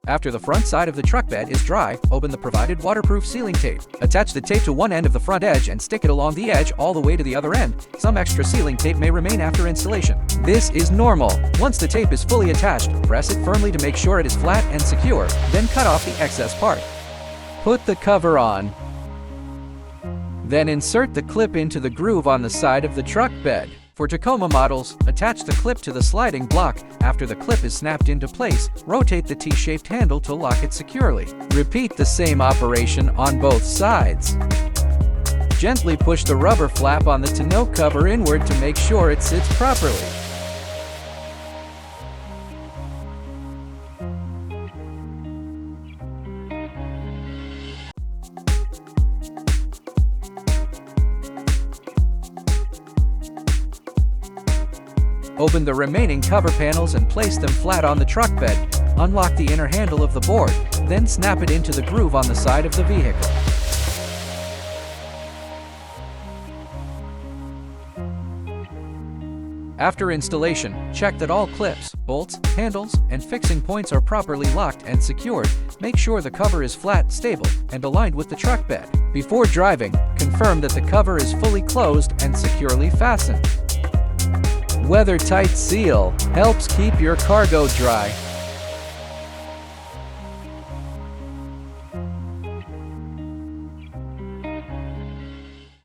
After the front side of the truck bed is dry, open the provided waterproof sealing tape. Attach the tape to one end of the front edge and stick it along the edge all the way to the other end. Some extra sealing tape may remain after installation. This is normal. Once the tape is fully attached, press it firmly to make sure it is flat and secure, then cut off the excess part. Put the cover on. Then insert the clip into the groove on the side of the truck bed. For Tacoma models, attach the clip to the sliding block. After the clip is snapped into place, rotate the T-shaped handle to lock it securely. Repeat the same operation on both sides. Gently push the rubber flap on the tonneau cover inward to make sure it sits properly. Open the remaining cover panels and place them flat on the truck bed. Unlock the inner handle of the board, then snap it into the groove on the side of the vehicle. After installation, check that all clips, bolts, handles, and fixing points are properly locked and secured. Make sure the cover is flat, stable, and aligned with the truck bed. Before driving, confirm that the cover is fully closed and securely fastened. Weather-tight seal helps keep your cargo dry.